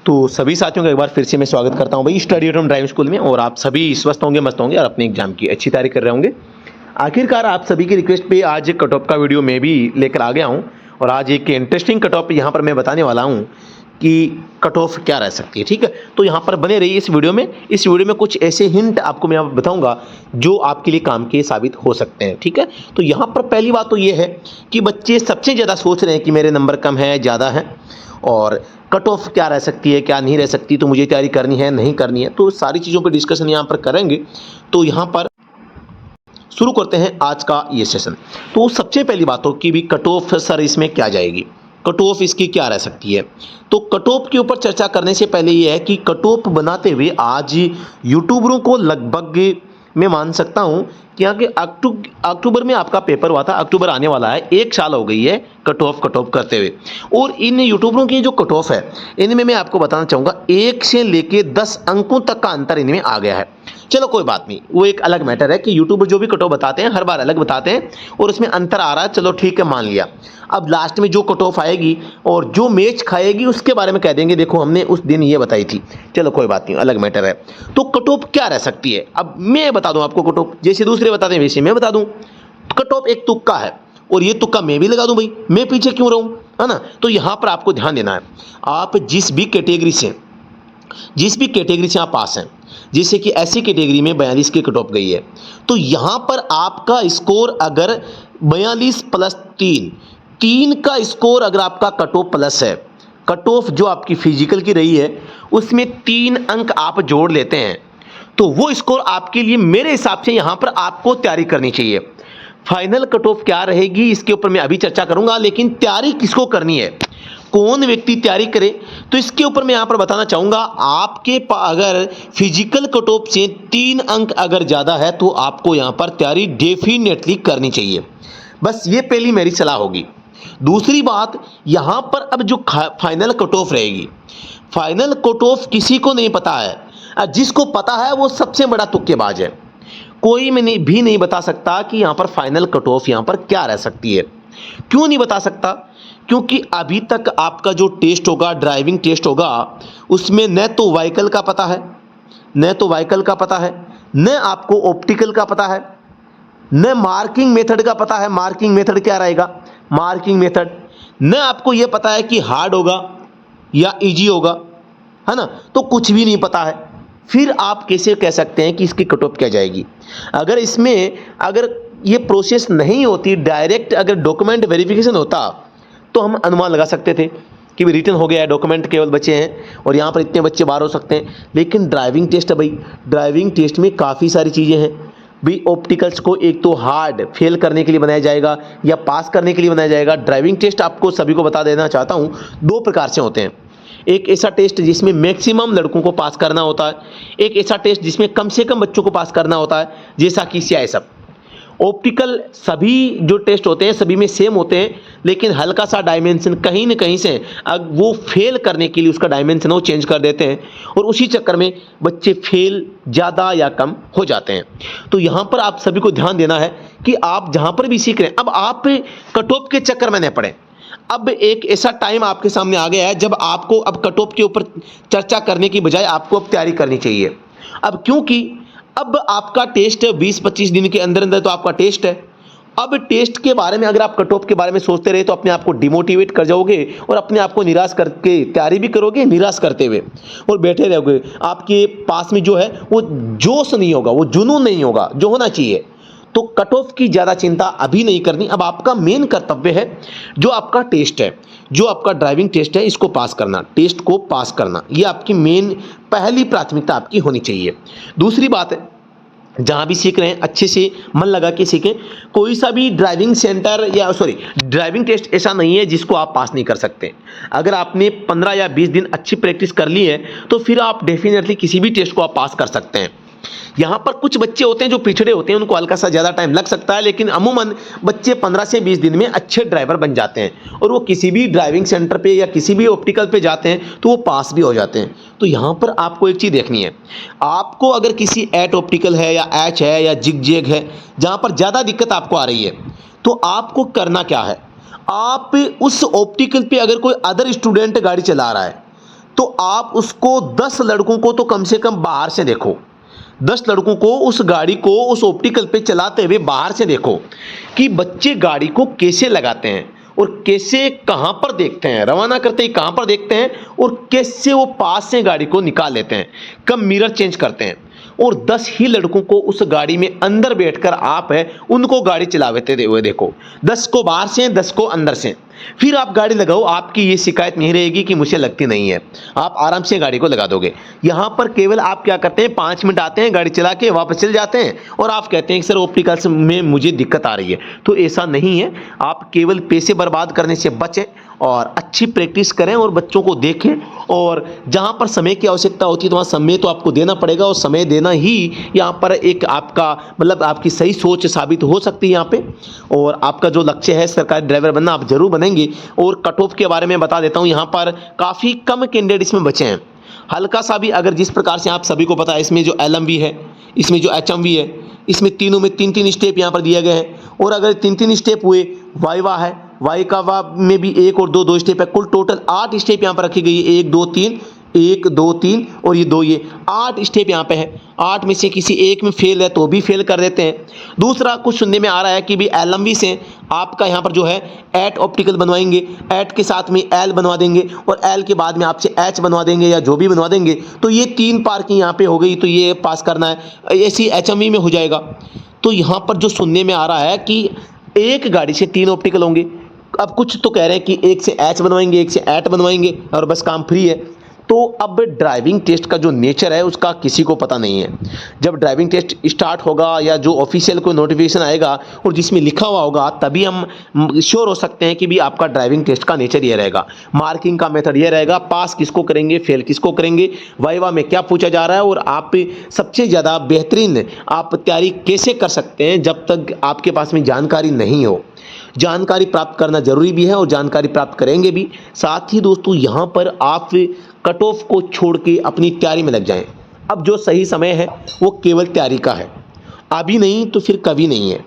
तो सभी साथियों का एक बार फिर से मैं स्वागत करता हूं भाई study at home driving school में। और आप सभी स्वस्थ होंगे, मस्त होंगे और अपने एग्जाम की अच्छी तैयारी कर रहे होंगे। आखिरकार आप सभी की रिक्वेस्ट पे आज एक कट ऑफ का वीडियो मैं भी लेकर आ गया हूं। और आज एक इंटरेस्टिंग कट ऑफ यहां पर मैं बताने वाला हूं कि कट ऑफ क्या रह सकती है। ठीक है, तो यहां पर बने रहिए इस वीडियो में। इस वीडियो में कुछ ऐसे हिंट आपको मैं बताऊंगा जो आपके लिए काम के साबित हो सकते हैं। ठीक है, तो यहां पर पहली बात तो ये है कि बच्चे सबसे ज़्यादा सोच रहे हैं कि मेरे नंबर कम है, ज़्यादा है, और कट ऑफ क्या रह सकती है, क्या नहीं रह सकती, तो मुझे तैयारी करनी है, नहीं करनी है। तो सारी चीज़ों पर डिस्कशन यहाँ पर करेंगे। तो यहाँ पर शुरू करते हैं आज का ये सेशन। तो सबसे पहली बात हो कि भी कट ऑफ सर इसमें क्या जाएगी, कट ऑफ इसकी क्या रह सकती है। तो कट ऑफ के ऊपर चर्चा करने से पहले ये है कि कट ऑफ बनाते हुए आज यूट्यूबरों को लगभग मैं मान सकता हूं कि आगे अक्टूबर में आपका पेपर हुआ था, अक्टूबर आने वाला है, 1 साल हो गई है कट ऑफ करते हुए। और इन यूट्यूबरों की जो कट ऑफ है इनमें मैं आपको बताना चाहूँगा 1 से लेके 10 अंकों तक का अंतर इनमें आ गया है। चलो कोई बात नहीं, वो एक अलग मैटर है कि यूट्यूबर जो भी कट ऑफ बताते हैं हर बार अलग बताते हैं और उसमें अंतर आ रहा है। चलो ठीक है, मान लिया। अब लास्ट में जो कट ऑफ आएगी और जो मैच खाएगी उसके बारे में कह देंगे देखो हमने उस दिन ये बताई थी। चलो कोई बात नहीं, अलग मैटर है। तो कट ऑफ क्या रह सकती है अब मैं बता दूं आपको। कट ऑफ जैसे दूसरे बताते हैं वैसे मैं बता दूं। कट ऑफ एक तुक्का है और ये तुक्का मैं भी लगा दूं भाई, मैं पीछे क्यों रहूं, है ना। तो यहां पर आपको ध्यान देना है, आप जिस भी कैटेगरी से आप पास हैं, जैसे कि ऐसी कैटेगरी में 42 की कट ऑफ गई है, तो यहां पर आपका स्कोर अगर 42 प्लस 3 का स्कोर अगर आपका कट ऑफ प्लस है, कट ऑफ जो आपकी फिजिकल की रही है उसमें 3 अंक आप जोड़ लेते हैं, तो वो स्कोर आपके लिए मेरे हिसाब से यहां पर आपको तैयारी करनी चाहिए। फाइनल कट ऑफ क्या रहेगी इसके ऊपर मैं अभी चर्चा करूंगा, लेकिन तैयारी किसको करनी है, कौन व्यक्ति तैयारी करे, तो इसके ऊपर मैं यहां पर बताना चाहूंगा। आपके अगर फिजिकल कट ऑफ से 3 अंक अगर ज्यादा है तो आपको यहां पर तैयारी डेफिनेटली करनी चाहिए। बस ये पहली मेरी सलाह होगी। दूसरी बात, यहां पर अब जो फाइनल कट ऑफ रहेगी, फाइनल कट ऑफ किसी को नहीं पता है। जिसको पता है वो सबसे बड़ा तुक्केबाज है। कोई भी नहीं बता सकता कि यहां पर फाइनल कट ऑफ यहां पर क्या रह सकती है। क्यों नहीं बता सकता, क्योंकि अभी तक आपका जो टेस्ट होगा, ड्राइविंग टेस्ट होगा, उसमें न तो व्हीकल का पता है, न आपको ऑप्टिकल का पता है, न मार्किंग मेथड का पता है। मार्किंग मेथड क्या रहेगा, मार्किंग मेथड न आपको यह पता है कि हार्ड होगा या इजी होगा, है ना। तो कुछ भी नहीं पता है, फिर आप कैसे कह सकते हैं कि इसकी कट ऑफ क्या जाएगी। अगर ये प्रोसेस नहीं होती, डायरेक्ट अगर डॉक्यूमेंट वेरिफिकेशन होता तो हम अनुमान लगा सकते थे कि भी रिटर्न हो गया है, डॉक्यूमेंट केवल बचे हैं और यहाँ पर इतने बच्चे बाहर हो सकते हैं। लेकिन ड्राइविंग टेस्ट है भाई, ड्राइविंग टेस्ट में काफ़ी सारी चीज़ें हैं भी। ऑप्टिकल्स को एक तो हार्ड फेल करने के लिए बनाया जाएगा या पास करने के लिए बनाया जाएगा। ड्राइविंग टेस्ट आपको सभी को बता देना चाहता हूँ 2 प्रकार से होते हैं। एक ऐसा टेस्ट जिसमें मैक्सिमम लड़कों को पास करना होता है, एक ऐसा टेस्ट जिसमें कम से कम बच्चों को पास करना होता है, जैसा कि CISF। ऑप्टिकल सभी जो टेस्ट होते हैं सभी में सेम होते हैं, लेकिन हल्का सा डायमेंशन कहीं न कहीं से वो फेल करने के लिए उसका डायमेंशन वो चेंज कर देते हैं और उसी चक्कर में बच्चे फेल ज़्यादा या कम हो जाते हैं। तो यहाँ पर आप सभी को ध्यान देना है कि आप जहाँ पर भी सीख रहे हैं, अब आप कट ऑफ के चक्कर में न पड़े। अब एक ऐसा टाइम आपके सामने आ गया है जब आपको अब कट ऑफ के ऊपर चर्चा करने की बजाय आपको अब तैयारी करनी चाहिए। अब क्योंकि अब आपका टेस्ट है 20-25 दिन के अंदर अंदर, तो आपका टेस्ट है। अब टेस्ट के बारे में अगर आप कट ऑफ के बारे में सोचते रहे तो अपने आप को डिमोटिवेट कर जाओगे और अपने आप को निराश करके तैयारी भी करोगे, निराश करते हुए और बैठे रहोगे। आपके पास में जो है वो जोश नहीं होगा, वो जुनून नहीं होगा जो होना चाहिए। तो कट ऑफ की ज़्यादा चिंता अभी नहीं करनी। अब आपका मेन कर्तव्य है जो आपका टेस्ट है, जो आपका ड्राइविंग टेस्ट है, इसको पास करना, टेस्ट को पास करना, ये आपकी मेन पहली प्राथमिकता आपकी होनी चाहिए। दूसरी बात है, जहाँ भी सीख रहे हैं अच्छे से मन लगा के सीखें। कोई सा भी ड्राइविंग सेंटर ड्राइविंग टेस्ट ऐसा नहीं है जिसको आप पास नहीं कर सकते। अगर आपने 15 या 20 दिन अच्छी प्रैक्टिस कर ली है तो फिर आप डेफिनेटली किसी भी टेस्ट को आप पास कर सकते हैं। यहाँ पर कुछ बच्चे होते हैं जो पिछड़े होते हैं, उनको हल्का सा ज़्यादा टाइम लग सकता है, लेकिन अमूमन बच्चे 15 से 20 दिन में अच्छे ड्राइवर बन जाते हैं और वो किसी भी ड्राइविंग सेंटर पे या किसी भी ऑप्टिकल पे जाते हैं तो वो पास भी हो जाते हैं। तो यहाँ पर आपको एक चीज़ देखनी है, आपको अगर किसी एट ऑप्टिकल है या एच है या जिग जैग है जहाँ पर ज़्यादा दिक्कत आपको आ रही है, तो आपको करना क्या है, आप उस ऑप्टिकल पे अगर कोई अदर स्टूडेंट गाड़ी चला रहा है तो आप उसको 10 लड़कों को तो कम से कम बाहर से देखो, 10 लड़कों को उस गाड़ी को उस ऑप्टिकल पे चलाते हुए बाहर से देखो कि बच्चे गाड़ी को कैसे लगाते हैं और कैसे कहां पर देखते हैं, रवाना करते ही कहां पर देखते हैं और कैसे वो पास से गाड़ी को निकाल लेते हैं, कब मिरर चेंज करते हैं। और 10 ही लड़कों को उस गाड़ी में अंदर बैठकर आप है उनको गाड़ी चलाते हुए देखो, 10 को बाहर से 10 को अंदर से। फिर आप गाड़ी लगाओ, आपकी ये शिकायत नहीं रहेगी कि मुझे लगती नहीं है, आप आराम से गाड़ी को लगा दोगे। यहां पर केवल आप क्या करते हैं, 5 मिनट आते हैं, गाड़ी चला के वापस चले जाते हैं और आप कहते हैं कि सर ऑप्टिकल्स में मुझे दिक्कत आ रही है। तो ऐसा नहीं है, आप केवल पैसे बर्बाद करने से बचें और अच्छी प्रैक्टिस करें और बच्चों को देखें। और जहां पर समय की आवश्यकता होती है तो वहां समय तो आपको देना पड़ेगा और समय देना ही यहां पर एक आपका मतलब आपकी सही सोच साबित हो सकती है यहां पे। और आपका जो लक्ष्य है सरकारी ड्राइवर बनना, आप जरूर बनेंगे। और कट ऑफ के बारे में बता देता हूं, यहां पर काफ़ी कम कैंडिडेट इसमें बचे हैं। हल्का सा भी अगर जिस प्रकार से आप सभी को पता है, इसमें जो LMV है, इसमें जो HMV है, इसमें तीनों में 3-3 स्टेप यहाँ पर दिए गए हैं। और अगर 3-3 स्टेप हुए, वाइवा है, वाइवा में भी 1 और 2 स्टेप है, कुल टोटल 8 स्टेप यहाँ पर रखी गई है। 1 2 3 1 2 3 और ये 2, ये 8 स्टेप यहाँ पे है। 8 में से किसी एक में फेल है तो भी फेल कर देते हैं। दूसरा कुछ सुनने में आ रहा है कि भी LMV से आपका यहाँ पर जो है एट ऑप्टिकल बनवाएंगे, एट के साथ में L बनवा देंगे और L के बाद में आपसे H बनवा देंगे या जो भी बनवा देंगे। तो ये 3 पार्किंग यहाँ पे हो गई, तो ये पास करना है, ऐसी HMV में हो जाएगा। तो यहाँ पर जो सुनने में आ रहा है कि एक गाड़ी से 3 ऑप्टिकल होंगे। अब कुछ तो कह रहे हैं कि एक से H बनवाएंगे, एक से एट बनवाएंगे और बस काम फ्री है। तो अब ड्राइविंग टेस्ट का जो नेचर है उसका किसी को पता नहीं है। जब ड्राइविंग टेस्ट स्टार्ट होगा या जो ऑफिशियल कोई नोटिफिकेशन आएगा और जिसमें लिखा हुआ होगा, तभी हम श्योर हो सकते हैं कि भी आपका ड्राइविंग टेस्ट का नेचर ये रहेगा, मार्किंग का मेथड ये रहेगा, पास किसको करेंगे, फेल किसको करेंगे, वाइवा में क्या पूछा जा रहा है और आप सबसे ज़्यादा बेहतरीन आप तैयारी कैसे कर सकते हैं जब तक आपके पास में जानकारी नहीं हो। जानकारी प्राप्त करना जरूरी भी है और जानकारी प्राप्त करेंगे भी। साथ ही दोस्तों यहाँ पर आप कट ऑफ को छोड़ के अपनी तैयारी में लग जाएं। अब जो सही समय है वो केवल तैयारी का है, अभी नहीं तो फिर कभी नहीं है।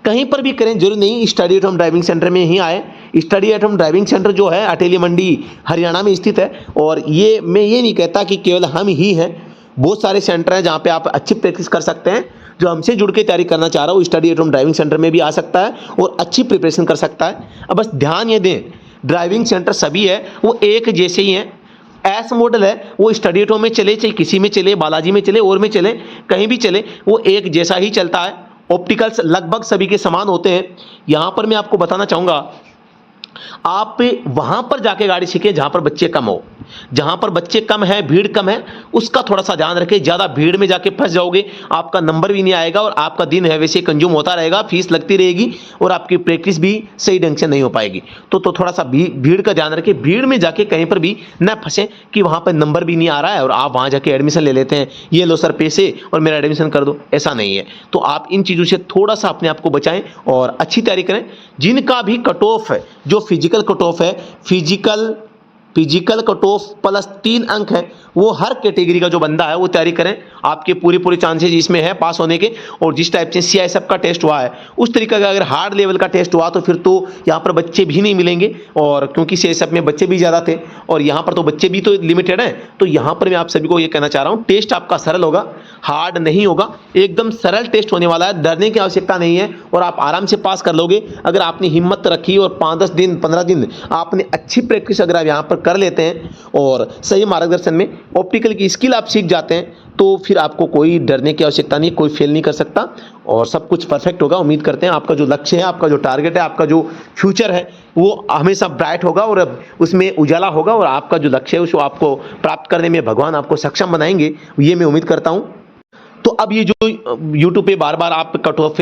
कहीं पर भी करें, जरूरी नहीं study at home driving centre में ही आए। Study at home driving centre जो है अटेली मंडी हरियाणा में स्थित है। और ये मैं ये नहीं कहता कि केवल हम ही हैं, बहुत सारे सेंटर हैं जहाँ पे आप अच्छी प्रैक्टिस कर सकते हैं। जो हमसे जुड़ के तैयारी करना चाह रहा हो study at home driving centre में भी आ सकता है और अच्छी प्रिपरेशन कर सकता है। अब बस ध्यान ये दें, ड्राइविंग सेंटर सभी है वो एक जैसे ही हैं। एस मॉडल है वो स्टडी एट होम में चले, चाहे किसी में चले, बालाजी में चले और में चले, कहीं भी चले, वो एक जैसा ही चलता है। ऑप्टिकल्स लगभग सभी के समान होते हैं। यहाँ पर मैं आपको बताना चाहूँगा, आप वहां पर जाके गाड़ी सीखें जहां पर बच्चे कम हो। जहां पर बच्चे कम है, भीड़ कम है, उसका थोड़ा सा ध्यान रखें। ज़्यादा भीड़ में जाके फंस जाओगे, आपका नंबर भी नहीं आएगा और आपका दिन है वैसे कंज्यूम होता रहेगा, फीस लगती रहेगी और आपकी प्रैक्टिस भी सही ढंग से नहीं हो पाएगी। तो थोड़ा सा भीड़ का ध्यान रखें। भीड़ में जाके कहीं पर भी न फंसें कि वहाँ पर नंबर भी नहीं आ रहा है और आप वहाँ जाके एडमिशन ले लेते हैं, ये लो सर पैसे और मेरा एडमिशन कर दो, ऐसा नहीं है। तो आप इन चीज़ों से थोड़ा सा अपने आप को बचाएं और अच्छी तैयारी करें। जिनका भी कट ऑफ है, जो फिजिकल कट ऑफ है, फिजिकल कट ऑफ प्लस 3 अंक है, वो हर कैटेगरी का जो बंदा है वो तैयारी करें। आपके पूरे चांसेस इसमें है पास होने के। और जिस टाइप से CISF का टेस्ट हुआ है उस तरीके का अगर हार्ड लेवल का टेस्ट हुआ तो फिर तो यहाँ पर बच्चे भी नहीं मिलेंगे। और क्योंकि CISF में बच्चे भी ज़्यादा थे और यहाँ पर तो बच्चे भी तो लिमिटेड हैं। तो यहाँ पर मैं आप सभी को ये कहना चाह रहा हूँ, टेस्ट आपका सरल होगा, हार्ड नहीं होगा, एकदम सरल टेस्ट होने वाला है। डरने की आवश्यकता नहीं है और आप आराम से पास कर लोगे अगर आपने हिम्मत रखी और 5-10 दिन 15 दिन आपने अच्छी प्रैक्टिस अगर आप यहाँ पर कर लेते हैं और सही मार्गदर्शन में ऑप्टिकल की स्किल आप सीख जाते हैं तो फिर आपको कोई डरने की आवश्यकता नहीं, कोई फेल नहीं कर सकता और सब कुछ परफेक्ट होगा। उम्मीद करते हैं आपका जो लक्ष्य है, आपका जो टारगेट है, आपका जो फ्यूचर है वो हमेशा ब्राइट होगा और उसमें उजाला होगा और आपका जो लक्ष्य है उसको आपको प्राप्त करने में भगवान आपको सक्षम बनाएंगे, ये मैं उम्मीद करता हूँ। तो अब ये जो YouTube पे बार बार आप कट ऑफ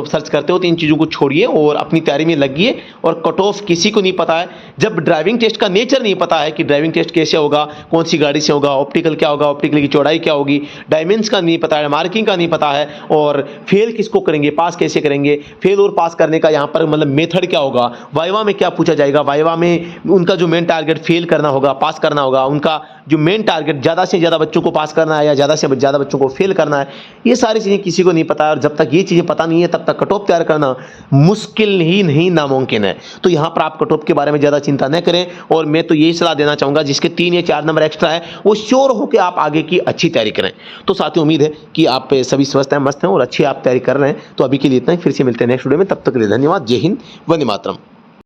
सर्च करते हो तो इन चीज़ों को छोड़िए और अपनी तैयारी में लगिए। और कट ऑफ किसी को नहीं पता है, जब ड्राइविंग टेस्ट का नेचर नहीं पता है कि ड्राइविंग टेस्ट कैसे होगा, कौन सी गाड़ी से होगा, ऑप्टिकल क्या होगा, ऑप्टिकल की चौड़ाई क्या होगी, डायमेंशन का नहीं पता है, मार्किंग का नहीं पता है और फेल किसको करेंगे, पास कैसे करेंगे, फेल और पास करने का यहाँ पर मतलब मेथड क्या होगा, वाइवा में क्या पूछा जाएगा, वाइवा में उनका जो मेन टारगेट फेल करना होगा, पास करना होगा, उनका जो मेन टारगेट ज़्यादा से ज़्यादा बच्चों को पास करना है या ज़्यादा से ज़्यादा बच्चों को को फेल करना है, ये सारी चीज़ें किसी को नहीं पता है। और जब तक ये चीज़ें पता नहीं है तब तक कट ऑफ तैयार करना मुश्किल ही नहीं, नामुमकिन है। तो यहाँ पर आप कट ऑफ के बारे में ज़्यादा चिंता न करें, और मैं तो यही सलाह देना चाहूँगा जिसके 3 या 4 नंबर एक्स्ट्रा है वो श्योर हो कि आप आगे की अच्छी तैयारी करें। तो साथियों, उम्मीद है कि आप सभी स्वस्थ हैं, मस्त हैं और अच्छी आप तैयारी कर रहे हैं। तो अभी के लिए इतना ही, फिर से मिलते हैं नेक्स्ट वीडियो में। तब तक के लिए धन्यवाद। जय हिंद, वंदे मातरम।